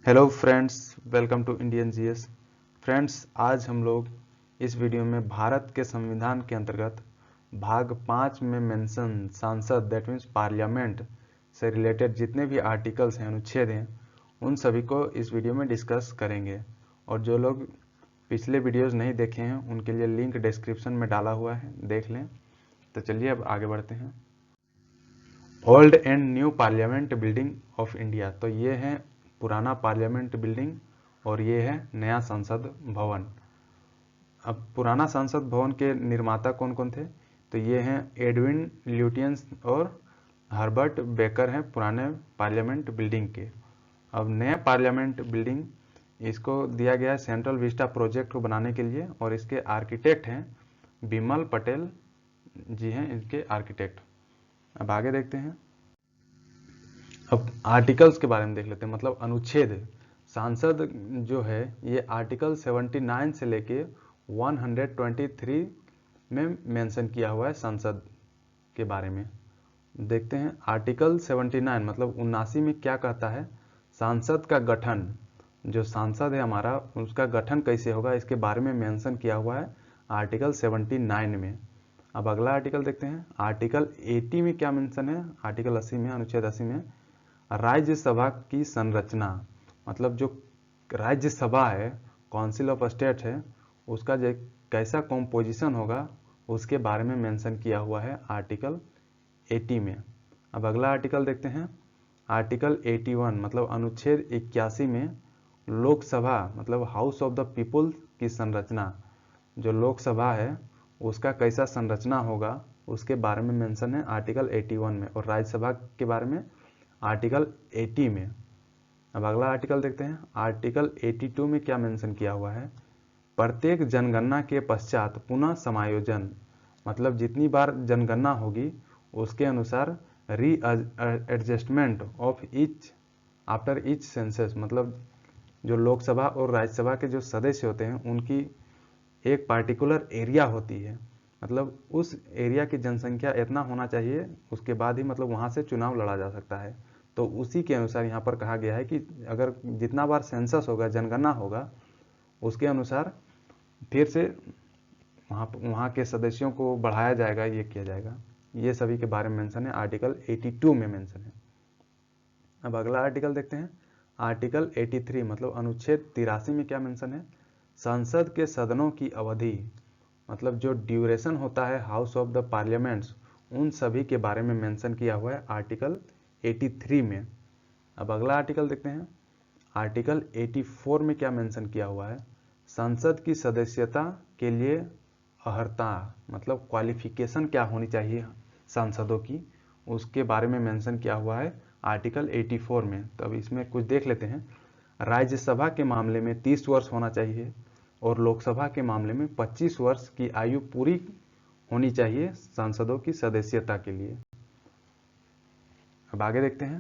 Hello friends, welcome to Indian GS. Friends, आज हम लोग इस वीडियो में भारत के संविधान के अंतर्गत भाग 5 में मेंशन सांसद दैट मीन्स पार्लियामेंट से रिलेटेड जितने भी आर्टिकल्स हैं, अनुच्छेद हैं, उन सभी को इस वीडियो में डिस्कस करेंगे। और जो लोग पिछले वीडियोस नहीं देखे हैं उनके लिए लिंक डिस्क्रिप्शन में डाला हुआ है, देख लें। तो चलिए अब आगे बढ़ते हैं। Old and new parliament building of India, तो ये है पुराना पार्लियामेंट बिल्डिंग और ये है नया संसद भवन। अब पुराना संसद भवन के निर्माता कौन कौन थे? तो ये हैं एडविन ल्यूटियंस और हर्बर्ट बेकर हैं पुराने पार्लियामेंट बिल्डिंग के। अब नया पार्लियामेंट बिल्डिंग इसको दिया गया है सेंट्रल विस्टा प्रोजेक्ट को बनाने के लिए, और इसके आर्किटेक्ट हैं बिमल पटेल जी हैं इनके आर्किटेक्ट। अब आगे देखते हैं। अब आर्टिकल्स के बारे में देख लेते हैं, मतलब अनुच्छेद। सांसद जो है ये आर्टिकल 79 से लेके 123 में मेंशन किया हुआ है संसद के बारे में। देखते हैं आर्टिकल 79 मतलब 79 में क्या कहता है। सांसद का गठन, जो सांसद है हमारा उसका गठन कैसे होगा इसके बारे में मेंशन किया हुआ है आर्टिकल 79 में। अब अगला आर्टिकल देखते हैं। आर्टिकल 80 में क्या मेंशन है? आर्टिकल 80 में, अनुच्छेद 80 में राज्यसभा की संरचना, मतलब जो राज्यसभा है, काउंसिल ऑफ स्टेट है, उसका जो कैसा कॉम्पोजिशन होगा उसके बारे में मेंशन किया हुआ है आर्टिकल 80 में। अब अगला आर्टिकल देखते हैं। आर्टिकल 81 मतलब अनुच्छेद 81 में लोकसभा मतलब हाउस ऑफ द पीपुल की संरचना, जो लोकसभा है उसका कैसा संरचना होगा उसके बारे में मेंशन है आर्टिकल 81 में, और राज्यसभा के बारे में आर्टिकल 80 में। अब अगला आर्टिकल देखते हैं। आर्टिकल 82 में क्या मेंशन किया हुआ है? प्रत्येक जनगणना के पश्चात पुनः समायोजन, मतलब जितनी बार जनगणना होगी उसके अनुसार री adjustment of each after each census, मतलब जो लोकसभा और राज्यसभा के जो सदस्य होते हैं उनकी एक पार्टिकुलर एरिया होती है, मतलब उस एरिया की जनसंख्या इतना होना चाहिए, उसके बाद ही मतलब वहाँ से चुनाव लड़ा जा सकता है। तो उसी के अनुसार यहाँ पर कहा गया है कि अगर जितना बार सेंसस होगा, जनगणना होगा, उसके अनुसार फिर से वहाँ के सदस्यों को बढ़ाया जाएगा, ये किया जाएगा। ये सभी के बारे में मेंशन है आर्टिकल 82 में मेंशन है। अब अगला आर्टिकल देखते हैं। आर्टिकल 83 मतलब अनुच्छेद 83 में क्या मेंशन है? संसद के सदनों की अवधि, मतलब जो ड्यूरेशन होता है हाउस ऑफ द पार्लियामेंट्स, उन सभी के बारे में मेंशन किया हुआ है आर्टिकल 83 में। अब अगला आर्टिकल देखते हैं। आर्टिकल 84 में क्या मेंशन किया हुआ है? संसद की सदस्यता के लिए अर्हता, मतलब क्वालिफिकेशन क्या होनी चाहिए सांसदों की, उसके बारे में मेंशन किया हुआ है आर्टिकल 84 में। तो अब इसमें कुछ देख लेते हैं। राज्यसभा के मामले में 30 वर्ष होना चाहिए और लोकसभा के मामले में 25 वर्ष की आयु पूरी होनी चाहिए सांसदों की सदस्यता के लिए। अब आगे देखते हैं।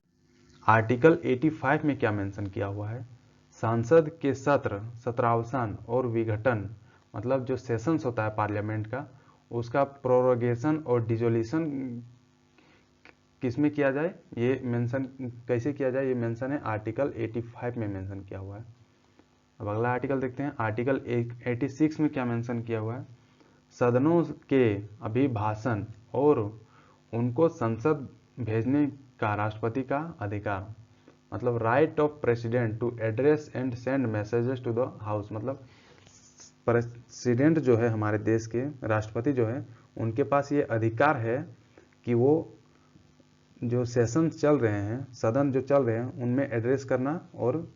आर्टिकल 85 में क्या मेंशन किया हुआ है? सांसद के सत्र, सत्रावसान और विघटन, मतलब जो सेशंस होता है पार्लियामेंट का, उसका प्रोरोगेशन और डिजोल्यूशन किसमें किया जाए, ये मेंशन कैसे किया जाए, ये मेंशन है आर्टिकल 85 में मेंशन किया हुआ है। अब अगला आर्टिकल देखते हैं। आर्टिकल 86 में क्या मेंशन किया हुआ है? सदनों के अभिभाषण और उनको संसद भेजने का राष्ट्रपति का अधिकार, मतलब right of president to address and send messages to the house, मतलब प्रेसिडेंट जो है हमारे देश के, राष्ट्रपति जो है, उनके पास ये अधिकार है कि वो जो सेशन चल रहे हैं, सदन जो चल रहे हैं, उनमें एड्रेस करना और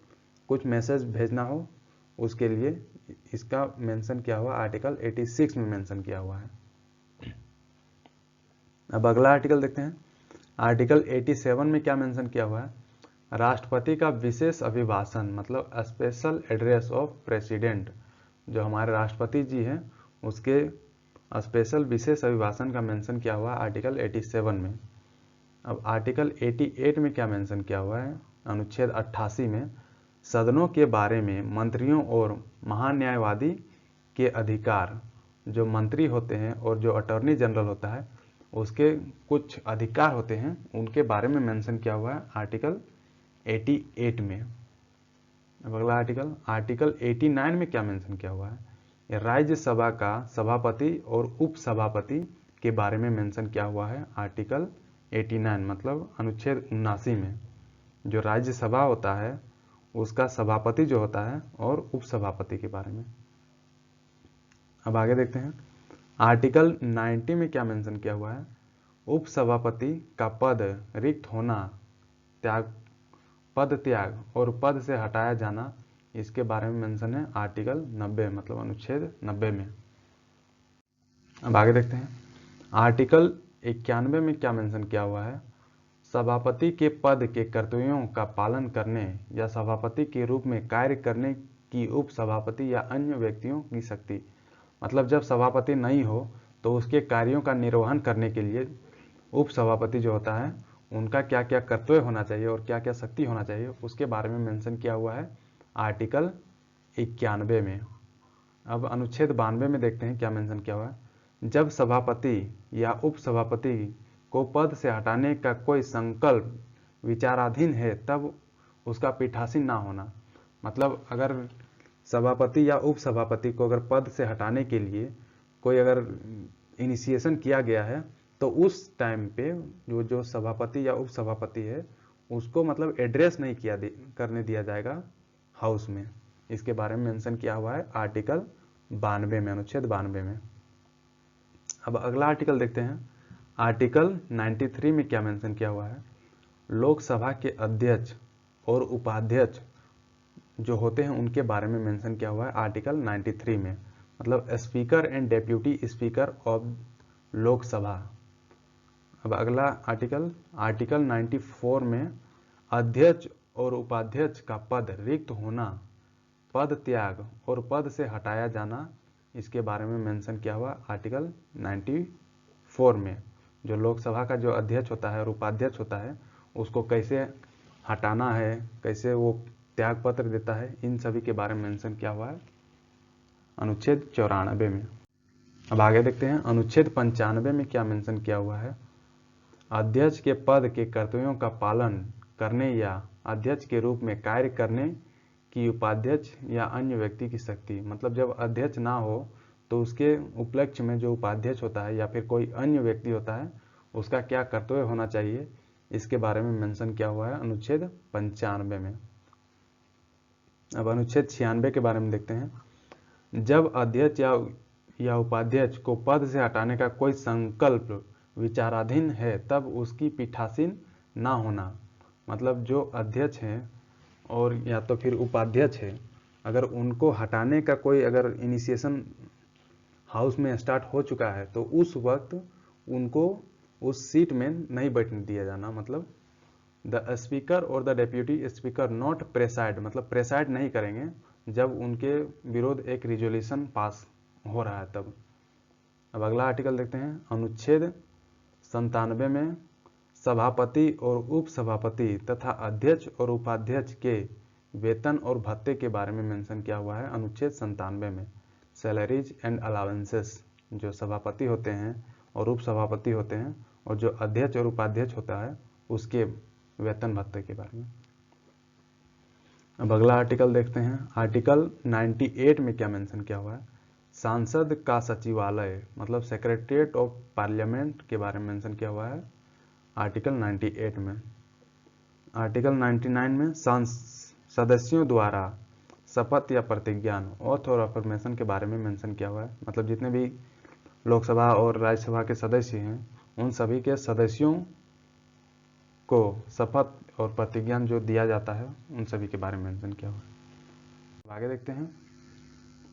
कुछ मैसेज भेजना हो, उसके लिए इसका मेंशन किया हुआ आर्टिकल 86 में मेंशन किया हुआ है। अब अगला आर्टिकल देखते हैं। आर्टिकल 87 में क्या मेंशन किया हुआ है? राष्ट्रपति का विशेष अभिभाषण, मतलब स्पेशल एड्रेस ऑफ प्रेसिडेंट, जो हमारे राष्ट्रपति जी हैं उसके स्पेशल विशेष अभिभाषण का मेंशन किया हुआ है आर्टिकल 87 में। अब आर्टिकल 88 में क्या मेंशन किया हुआ है? अनुच्छेद 88 में सदनों के बारे में मंत्रियों और महान्यायवादी के अधिकार, जो मंत्री होते हैं और जो अटॉर्नी जनरल होता है उसके कुछ अधिकार होते हैं, उनके बारे में मेंशन किया हुआ है आर्टिकल 88 में। अब अगला आर्टिकल, आर्टिकल 89 में क्या मेंशन किया हुआ है? राज्यसभा का सभापति और उपसभापति के बारे में मेंशन किया हुआ है। आर्टिकल 89 मतलब अनुच्छेद 79 में जो राज्यसभा होता है उसका सभापति जो होता है और उपसभापति के बारे में। अब आगे देखते हैं, आर्टिकल 90 में क्या मेंशन किया हुआ है? उपसभापति का पद रिक्त होना, पद त्याग और पद से हटाया जाना, इसके बारे में मेंशन है आर्टिकल 90 मतलब अनुच्छेद 90 में। अब आगे देखते हैं, आर्टिकल 91 में क्या मेंशन किया हुआ है? सभापति के पद के कर्तव्यों का पालन करने या सभापति के रूप में कार्य करने की उपसभापति या अन्य व्यक्तियों की शक्ति। मतलब जब सभापति नहीं हो तो उसके कार्यों का निर्वहन करने के लिए उपसभापति जो होता है उनका क्या क्या कर्तव्य होना चाहिए और क्या क्या शक्ति होना चाहिए उसके बारे में मेंशन किया हुआ है आर्टिकल 91 में। अब अनुच्छेद 92 में देखते हैं क्या मेंशन किया हुआ है? जब सभापति या उपसभापति को पद से हटाने का कोई संकल्प विचाराधीन है तब उसका पीठासीन ना होना। मतलब अगर सभापति या उपसभापति को अगर पद से हटाने के लिए कोई अगर इनिशिएशन किया गया है तो उस टाइम पे जो सभापति या उपसभापति है उसको मतलब एड्रेस नहीं करने दिया जाएगा हाउस में। इसके बारे में मेंशन किया हुआ है आर्टिकल 92 में, अनुच्छेद 92 में। अब अगला आर्टिकल देखते हैं, आर्टिकल 93 में क्या मेंशन किया हुआ है? लोकसभा के अध्यक्ष और उपाध्यक्ष जो होते हैं उनके बारे में मेंशन किया हुआ है आर्टिकल 93 में, मतलब speaker and deputy speaker of Lok Sabha. अब अगला आर्टिकल, आर्टिकल 94 में अध्यक्ष और उपाध्यक्ष का पद रिक्त होना, पद त्याग और पद से हटाया जाना, इसके बारे में मेंशन किया हुआ आर्टिकल 94 में। जो लोकसभा का जो अध्यक्ष होता है और उपाध्यक्ष होता है उसको कैसे हटाना है, कैसे वो त्याग पत्र देता है, इन सभी के बारे में मेंशन किया हुआ है अनुच्छेद 94 में। अब आगे देखते हैं, अनुच्छेद 95 में क्या मेंशन किया हुआ है? अध्यक्ष के पद के कर्तव्यों का पालन करने या अध्यक्ष के रूप में कार्य करने की उपाध्यक्ष या अन्य व्यक्ति की शक्ति। मतलब जब अध्यक्ष ना हो तो उसके उपलक्ष्य में जो उपाध्यक्ष होता है या फिर कोई अन्य व्यक्ति होता है उसका क्या कर्तव्य होना चाहिए, इसके बारे में मेंशन किया हुआ है अनुच्छेद 95 में। अब अनुच्छेद 96 के बारे में देखते हैं, जब अध्यक्ष या उपाध्यक्ष को पद से हटाने का कोई संकल्प विचाराधीन है तब उसकी पीठासीन ना होना। मतलब जो अध्यक्ष हैं और या तो फिर उपाध्यक्ष है, अगर उनको हटाने का कोई अगर इनिशिएशन हाउस में स्टार्ट हो चुका है तो उस वक्त उनको उस सीट में नहीं बैठने दिया जाना। मतलब द स्पीकर और the deputy speaker not preside, मतलब प्रेसाइड नहीं करेंगे जब उनके विरोध एक रिजोल्यूशन पास हो रहा है तब। अब अगला आर्टिकल देखते हैं, अनुच्छेद 97 में सभापति और उपसभापति तथा अध्यक्ष और उपाध्यक्ष के वेतन और भत्ते के बारे में मेंशन किया हुआ है अनुच्छेद 97 में। सैलरीज एंड अलाउंसेस, जो सभापति होते हैं और उपसभापति होते हैं और जो अध्यक्ष और उपाध्यक्ष होता है उसके वेतन भत्ते के बारे में। अब अगला आर्टिकल देखते हैं, आर्टिकल 98 में क्या मेंशन किया हुआ है? सांसद का सचिवालय मतलब सेक्रेटरीट ऑफ पार्लियामेंट के बारे में मेंशन किया हुआ है आर्टिकल 98 में। आर्टिकल 99 में सदस्यों द्वारा शपथ या प्रतिज्ञान, ऑथ और अफर्मेशन के बारे में मेंशन किया हुआ है। मतलब जितने भी लोकसभा और राज्यसभा के सदस्य हैं उन सभी के सदस्यों को शपथ और प्रतिज्ञान जो दिया जाता है उन सभी के बारे में मेंशन किया हुआ है। आगे देखते हैं,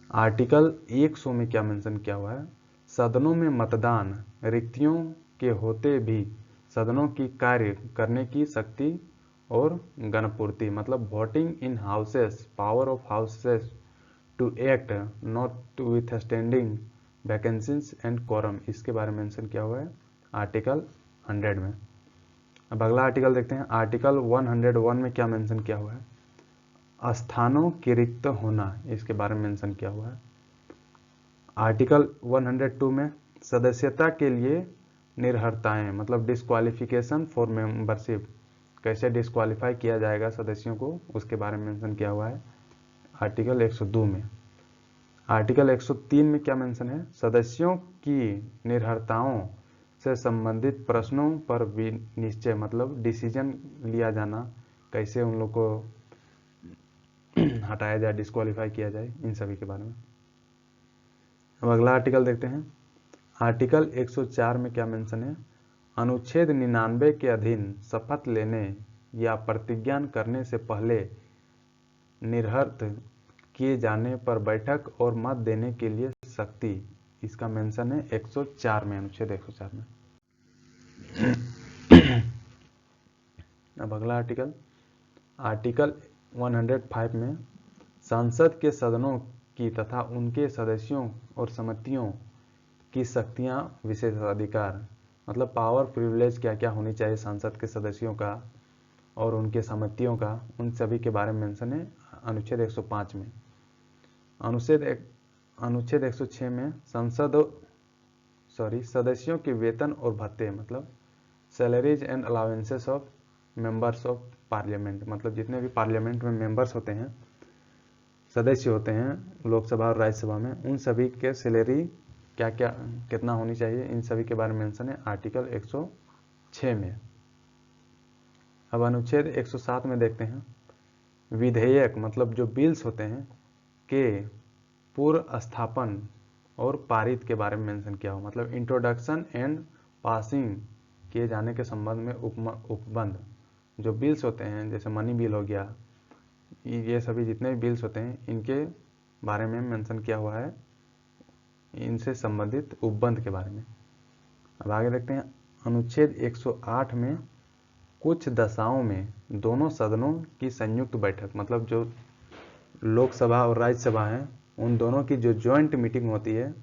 आर्टिकल 100 में क्या मेंशन किया हुआ है? सदनों में मतदान, रिक्तियों के होते भी सदनों की कार्य करने की शक्ति और गणपूर्ति। मतलब voting in houses, power of houses to act notwithstanding vacancies and quorum, इसके बारे में मेंशन किया हुआ है आर्टिकल 100 में। अब अगला आर्टिकल देखते हैं, आर्टिकल 101 में क्या मेंशन किया हुआ है? स्थानों के रिक्त होना, इसके बारे में मेंशन किया हुआ है। आर्टिकल 102 में सदस्यता के लिए निर्हरताएं, मतलब डिस्क्वालिफिकेशन फॉर मेंबरशिप, कैसे डिस्क्वालीफाई किया जाएगा सदस्यों को, उसके बारे में मेंशन किया हुआ है आर्टिकल 102 में। आर्टिकल 103 में क्या मेंशन है, सदस्यों की निर्भरताओं से संबंधित प्रश्नों पर निश्चय मतलब डिसीजन लिया जाना, कैसे उन लोग को हटाया जाए, डिस्क्वालीफाई किया जाए, इन सभी के बारे में। अब अगला आर्टिकल देखते हैं। आर्टिकल 104 में क्या मेंशन है, अनुच्छेद 99 के अधीन शपथ लेने या प्रतिज्ञा करने से पहले निर्हर्त किए जाने पर बैठक और मत देने के लिए शक्ति, इसका मेंशन है 104 में, अनुच्छेद 104 में। अब अगला आर्टिकल, आर्टिकल 105 में संसद के सदनों की तथा उनके सदस्यों और समितियों की शक्तियां, विशेषाधिकार मतलब पावर प्रिविलेज क्या क्या होनी चाहिए संसद के सदस्यों का और उनके समितियों का, उन सभी के बारे में मेंशन है अनुच्छेद 105 में। अनुच्छेद 106 में सदस्यों के वेतन और भत्ते मतलब salaries and allowances of members of parliament, मतलब जितने भी पार्लियामेंट में मेंबर्स होते हैं, सदस्य होते हैं लोकसभा और राज्यसभा में, उन सभी के सैलरी क्या क्या कितना होनी चाहिए, इन सभी के बारे में मेंशन है आर्टिकल 106 में। अब अनुच्छेद 107 में देखते हैं, विधेयक मतलब जो बिल्स होते हैं के पूर्व स्थापन और पारित के बारे में मेंशन किया हो, मतलब इंट्रोडक्शन एंड पासिंग किए जाने के संबंध में उपबंध जो बिल्स होते हैं, जैसे मनी बिल हो गया, ये सभी जितने भी बिल्स होते हैं इनके बारे में मेंशन किया हुआ है, इनसे संबंधित उपबंध के बारे में। अब आगे देखते हैं, अनुच्छेद 108 में कुछ दशाओं में दोनों सदनों की संयुक्त बैठक मतलब जो लोकसभा और राज्यसभा है उन दोनों की जो जॉइंट मीटिंग होती है,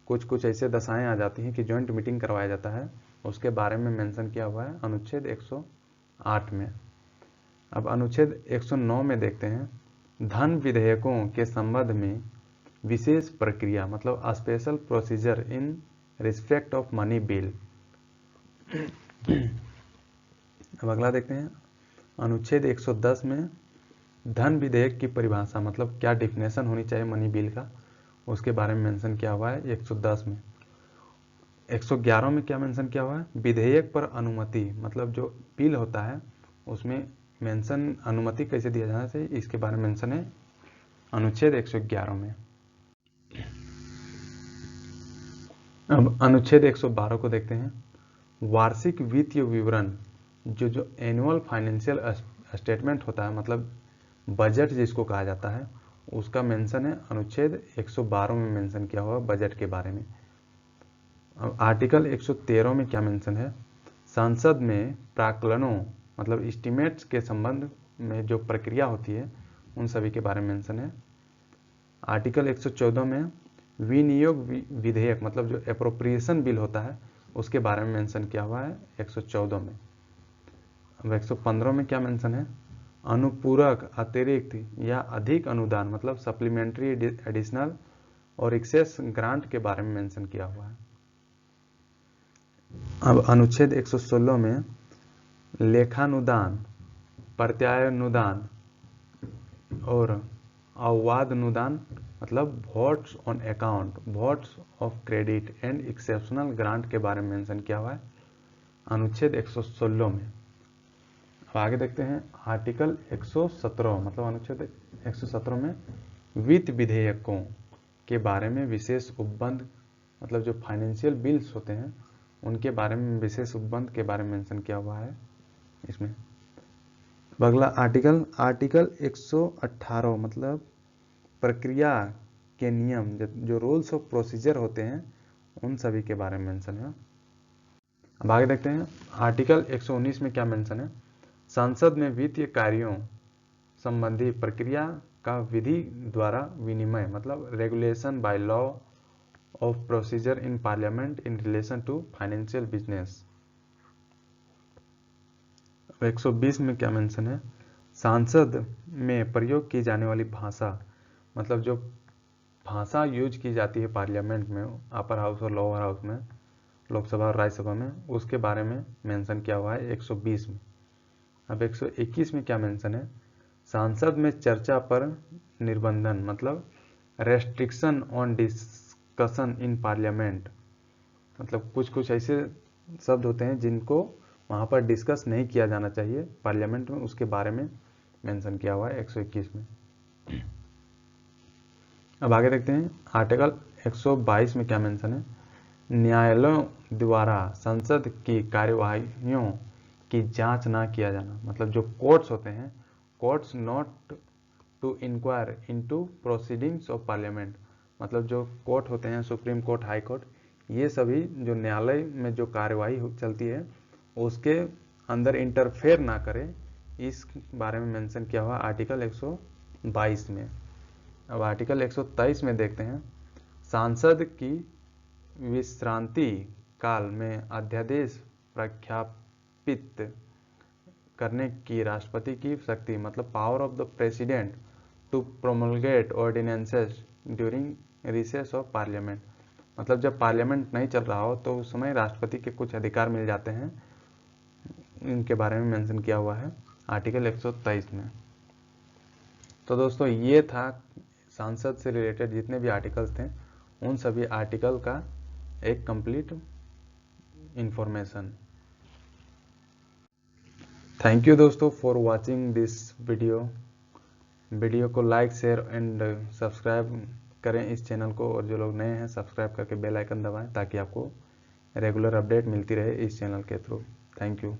कुछ ऐसे दशाएं आ जाती हैं कि जॉइंट मीटिंग करवाया जाता है, उसके बारे में मेंशन किया हुआ है अनुच्छेद 108 में। अब अनुच्छेद 109 में देखते हैं, धन विधेयकों के संबंध में विशेष प्रक्रिया मतलब special procedure in respect of money bill. अब अगला देखते हैं, अनुच्छेद 110 में धन विधेयक की परिभाषा मतलब क्या डिफिनेशन होनी चाहिए मनी बिल का, उसके बारे में मेंशन किया हुआ है 110 में। 111 में क्या मेंशन किया हुआ है, विधेयक पर अनुमति मतलब जो बिल होता है उसमें मेंशन अनुमति कैसे दिया जाना चाहिए, इसके बारे में मेंशन है अनुच्छेद 111 में। अब अनुच्छेद 112 को देखते हैं, वार्षिक वित्तीय विवरण जो एनुअल फाइनेंशियल स्टेटमेंट होता है मतलब बजट जिसको कहा जाता है, उसका मेंशन है अनुच्छेद 112 में मेंशन किया हुआ बजट के बारे में। अब आर्टिकल 113 में क्या मेंशन है, संसद में प्राक्कलनों मतलब एस्टिमेट्स के संबंध में जो प्रक्रिया होती है उन सभी के बारे में मेंशन है। आर्टिकल 114 में विनियोग विधेयक मतलब जो एप्रोप्रिएशन बिल होता है उसके बारे में मेंशन किया हुआ है 114 में। अब 115 में क्या मेंशन है, अनुपूरक अतिरिक्त या अधिक अनुदान मतलब सप्लीमेंट्री एडिशनल और एक्सेस ग्रांट के बारे में मेंशन किया हुआ है। अब अनुच्छेद 116 में लेखानुदान, प्रत्यायनुदान और अववादनुदान मतलब votes on account, votes of credit and exceptional grant के बारे में मेंशन किया हुआ है अनुच्छेद 116 में। अब आगे देखते हैं, आर्टिकल 117 मतलब अनुच्छेद 117 में वित्त विधेयकों के बारे में विशेष उपबंध मतलब जो फाइनेंशियल बिल्स होते हैं उनके बारे में विशेष उपबंध के बारे में मेंशन किया हुआ है इसमें। अगला आर्टिकल 118 मतलब प्रक्रिया के नियम जो रूल्स ऑफ प्रोसीजर होते हैं उन सभी के बारे में मेंशन है। अब आगे देखते हैं, आर्टिकल 119 में क्या मेंशन है, संसद में वित्तीय कार्यों संबंधी प्रक्रिया का विधि द्वारा विनिमय मतलब regulation by law of procedure in parliament in relation to financial business. 120 में क्या मेंशन है, संसद में प्रयोग की जाने वाली भाषा मतलब जो भाषा यूज की जाती है पार्लियामेंट में, अपर हाउस और लोअर हाउस में, लोकसभा और राज्यसभा में, उसके बारे में मेंशन किया हुआ है 120 में। अब 121 में क्या मेंशन है, संसद में चर्चा पर निर्बंधन मतलब restriction on discussion in parliament, मतलब कुछ कुछ ऐसे शब्द होते हैं जिनको वहाँ पर डिस्कस नहीं किया जाना चाहिए पार्लियामेंट में, उसके बारे में मेंशन किया हुआ है 121 में। अब आगे देखते हैं आर्टिकल 122 में क्या मेंशन है। न्यायालयों द्वारा संसद की कार्यवाहियों की जांच ना किया जाना, मतलब जो कोर्ट्स होते हैं, courts not to inquire into proceedings of parliament, मतलब जो कोर्ट होते हैं, सुप्रीम कोर्ट, हाई कोर्ट, ये सभी जो न्यायालय में जो कार्यवाही चलती है उसके अंदर इंटरफेयर ना करें, इस बारे में मेंशन किया हुआ आर्टिकल 122 में। अब आर्टिकल 123 में देखते हैं। सांसद की विश्रांति काल में अध्यादेश प्रख्यापित करने की राष्ट्रपति की शक्ति, मतलब power of the president to promulgate ordinances during recess of parliament, मतलब जब पार्लियामेंट नहीं चल रहा हो तो उस समय राष्ट्रपति के कुछ अधिकार मिल जाते हैं, इनके बारे में मेंशन किया हुआ है आर्टिकल 123 में। तो दोस्तों ये था सांसद से रिलेटेड जितने भी आर्टिकल्स थे उन सभी आर्टिकल का एक कंप्लीट इंफॉर्मेशन। थैंक यू दोस्तों फॉर वाचिंग दिस वीडियो को लाइक शेयर एंड सब्सक्राइब करें इस चैनल को, और जो लोग नए हैं सब्सक्राइब करके बेल आइकन दबाएं ताकि आपको रेगुलर अपडेट मिलती रहे इस चैनल के थ्रू। Thank you.